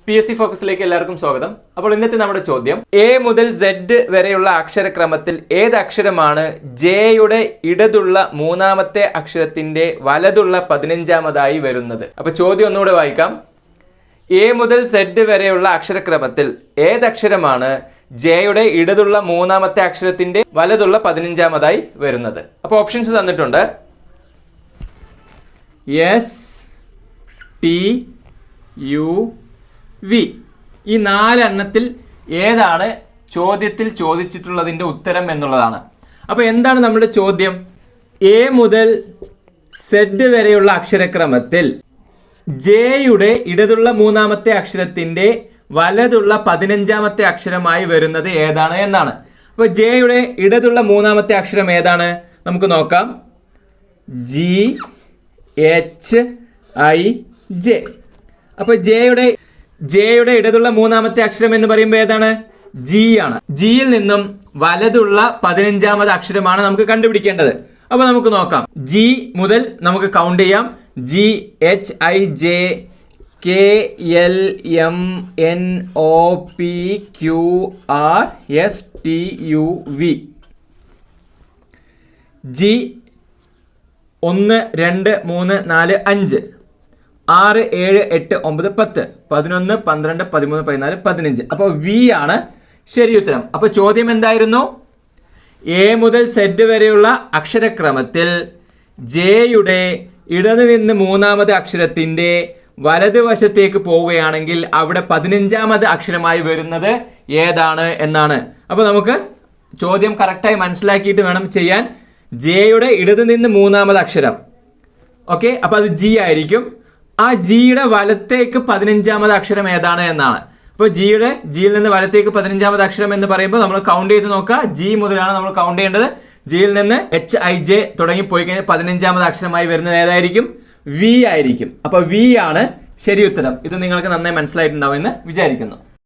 PSC ഫോക്കസിലേക്ക് എല്ലാവർക്കും സ്വാഗതം. അപ്പോൾ ഇന്നത്തെ നമ്മുടെ ചോദ്യം A മുതൽ Z വരെയുള്ള അക്ഷരക്രമത്തിൽ ഏത് അക്ഷരമാണ് ജെയുടെ ഇടതുള്ള മൂന്നാമത്തെ അക്ഷരത്തിന്റെ വലതുള്ള 15ാമതായി വരുന്നത്? അപ്പോൾ ചോദ്യം ഒന്നുകൂടെ വായിക്കാം. A മുതൽ Z വരെയുള്ള അക്ഷരക്രമത്തിൽ ഏതക്ഷരമാണ് ജെയുടെ ഇടതുള്ള മൂന്നാമത്തെ അക്ഷരത്തിന്റെ വലതുള്ള 15ാമതായി വരുന്നത്? അപ്പോൾ ഓപ്ഷൻസ് തന്നിട്ടുണ്ട്. S T U V. ഈ 4 എണ്ണത്തിൽ ഏതാണ് ചോദ്യത്തിൽ ചോദിച്ചിട്ടുള്ളതിൻ്റെ ഉത്തരം എന്നുള്ളതാണ്. അപ്പോൾ എന്താണ് നമ്മുടെ ചോദ്യം? A മുതൽ Z വരെയുള്ള അക്ഷരക്രമത്തിൽ ജെയുടെ ഇടതുള്ള മൂന്നാമത്തെ അക്ഷരത്തിന്റെ വലതുള്ള 15ാമത്തെ അക്ഷരമായി വരുന്നത് ഏതാണ് എന്നാണ്. അപ്പോൾ ജെയുടെ ഇടതുള്ള മൂന്നാമത്തെ അക്ഷരം ഏതാണ്? നമുക്ക് നോക്കാം. GHIJ. അപ്പോൾ ജെയുടെ ഇടതുള്ള മൂന്നാമത്തെ അക്ഷരം എന്ന് പറയുമ്പോൾ ഏതാണ്? ജി ആണ്. ജിയിൽ നിന്നും വലതുള്ള 15ാമത് അക്ഷരമാണ് നമുക്ക് കണ്ടുപിടിക്കേണ്ടത്. അപ്പോൾ നമുക്ക് നോക്കാം. ജി മുതൽ നമുക്ക് കൗണ്ട് ചെയ്യാം. GHIJ KLMNOPQRSTUV. ജി 1 2 3 4 5 6 7 8 9 10 11 12 13 14 15. അപ്പോൾ വി ആണ് ശരി ഉത്തരം. അപ്പോൾ ചോദ്യം എന്തായിരുന്നു? A മുതൽ Z വരെയുള്ള അക്ഷരക്രമത്തിൽ ജെയുടെ ഇടതു നിന്ന് മൂന്നാമത് അക്ഷരത്തിന്റെ വലതുവശത്തേക്ക് പോവുകയാണെങ്കിൽ അവിടെ 15ാമത് അക്ഷരമായി വരുന്നത് ഏതാണ് എന്നാണ്. അപ്പോൾ നമുക്ക് ചോദ്യം കറക്റ്റായി മനസ്സിലാക്കിയിട്ട് വേണം ചെയ്യാൻ. ജെയുടെ ഇടതു നിന്ന് മൂന്നാമത് അക്ഷരം, ഓക്കെ, അപ്പോൾ അത് ജി ആയിരിക്കും. ആ ജിയുടെ വലത്തേക്ക് 15ാമത് അക്ഷരം ഏതാണ് എന്നാണ്. അപ്പോൾ ജിയിൽ നിന്ന് വലത്തേക്ക് 15ാമത് അക്ഷരം എന്ന് പറയുമ്പോൾ നമ്മൾ കൗണ്ട് ചെയ്ത് നോക്കുക. ജി മുതലാണ് നമ്മൾ കൗണ്ട് ചെയ്യേണ്ടത്. ജിയിൽ നിന്ന് HIJ തുടങ്ങി പോയി കഴിഞ്ഞാൽ 15ാമത് അക്ഷരമായി വരുന്നത് ഏതായിരിക്കും? വി ആയിരിക്കും. അപ്പോൾ വി ആണ് ശരി ഉത്തരം. ഇത് നിങ്ങൾക്ക് നന്നായി മനസ്സിലായിട്ടുണ്ടാവും എന്ന് വിചാരിക്കുന്നു.